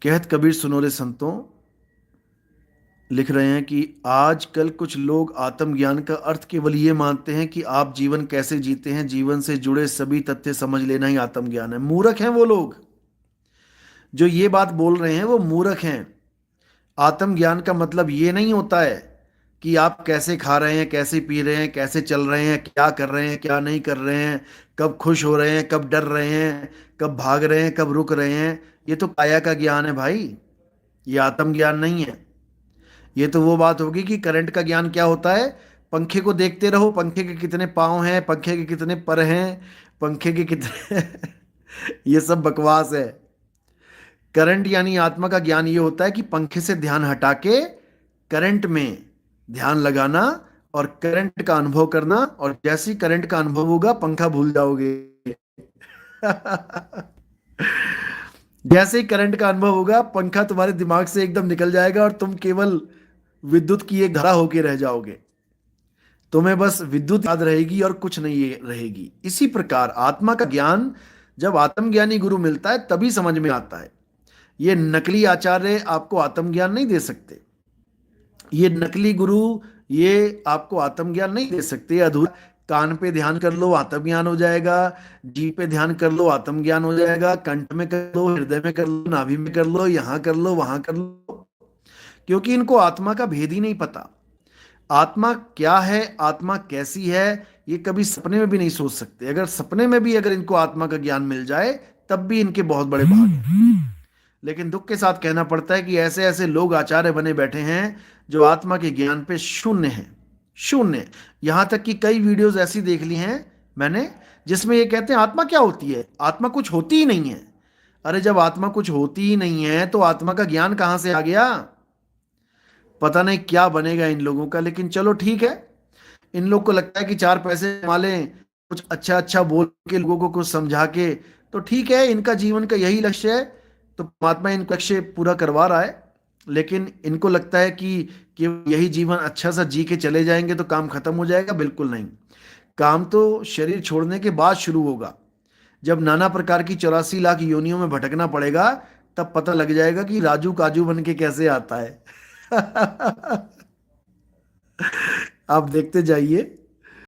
कहत कबीर सुनो रे संतों, लिख रहे हैं कि आजकल कुछ लोग आत्मज्ञान का अर्थ केवल ये मानते हैं कि आप जीवन कैसे जीते हैं, जीवन से जुड़े सभी तथ्य समझ लेना ही आत्मज्ञान है। मूर्ख हैं वो लोग जो ये बात बोल रहे हैं, वो मूर्ख हैं। आत्मज्ञान का मतलब ये नहीं होता है कि आप कैसे खा रहे हैं, कैसे पी रहे हैं, कैसे चल रहे हैं, क्या कर रहे हैं, क्या नहीं कर रहे हैं, कब खुश हो रहे हैं, कब डर रहे हैं, कब भाग रहे हैं, कब रुक रहे हैं। ये तो काया का ज्ञान है भाई, ये आत्मज्ञान नहीं है। ये तो वो बात होगी कि करंट का ज्ञान क्या होता है। पंखे को देखते रहो, पंखे के कितने पाँव हैं, पंखे के कितने पर हैं, पंखे के कितने ये सब बकवास है। करंट यानी आत्मा का ज्ञान ये होता है कि पंखे से ध्यान हटा के करंट में ध्यान लगाना और करंट का अनुभव करना, और जैसे ही करंट का अनुभव होगा पंखा भूल जाओगे। जैसे ही करंट का अनुभव होगा पंखा तुम्हारे दिमाग से एकदम निकल जाएगा और तुम केवल विद्युत की एक धारा होके रह जाओगे। तुम्हें बस विद्युत याद रहेगी और कुछ नहीं रहेगी। इसी प्रकार आत्मा का ज्ञान जब आत्मज्ञानी गुरु मिलता है तभी समझ में आता है। ये नकली आचार्य आपको आत्मज्ञान नहीं दे सकते। ये नकली गुरु ये आपको आत्मज्ञान नहीं दे सकते। ये अधूरा, कान पे ध्यान कर लो आत्मज्ञान हो जाएगा, जीभ पे ध्यान कर लो आत्मज्ञान हो जाएगा, कंठ में कर लो, हृदय में कर लो, नाभि में कर लो, यहां कर लो, वहां कर लो। क्योंकि इनको आत्मा का भेद ही नहीं पता। आत्मा क्या है, आत्मा कैसी है, ये कभी सपने में भी नहीं सोच सकते। अगर सपने में भी अगर इनको आत्मा का ज्ञान मिल जाए तब भी इनके बहुत बड़े भाग हैं। लेकिन दुख के साथ कहना पड़ता है कि ऐसे ऐसे लोग आचार्य बने बैठे हैं जो आत्मा के ज्ञान पे शून्य हैं। शून्य। यहां तक कि कई वीडियोस ऐसी देख ली हैं मैंने जिसमें ये कहते हैं आत्मा क्या होती है, आत्मा कुछ होती ही नहीं है। अरे जब आत्मा कुछ होती ही नहीं है तो आत्मा का ज्ञान कहां से आ गया। पता नहीं क्या बनेगा इन लोगों का, लेकिन चलो ठीक है। इन लोग को लगता है कि चार पैसे कमा लें, कुछ अच्छा अच्छा बोल के लोगों को कुछ समझा के, तो ठीक है, इनका जीवन का यही लक्ष्य है। तो परमात्मा इनका लक्ष्य पूरा करवा रहा है। लेकिन इनको लगता है कि यही जीवन अच्छा सा जी के चले जाएंगे तो काम खत्म हो जाएगा। बिल्कुल नहीं। काम तो शरीर छोड़ने के बाद शुरू होगा। जब नाना प्रकार की 84 लाख योनियों में भटकना पड़ेगा तब पता लग जाएगा कि राजू काजू बन के कैसे आता है। आप देखते जाइए।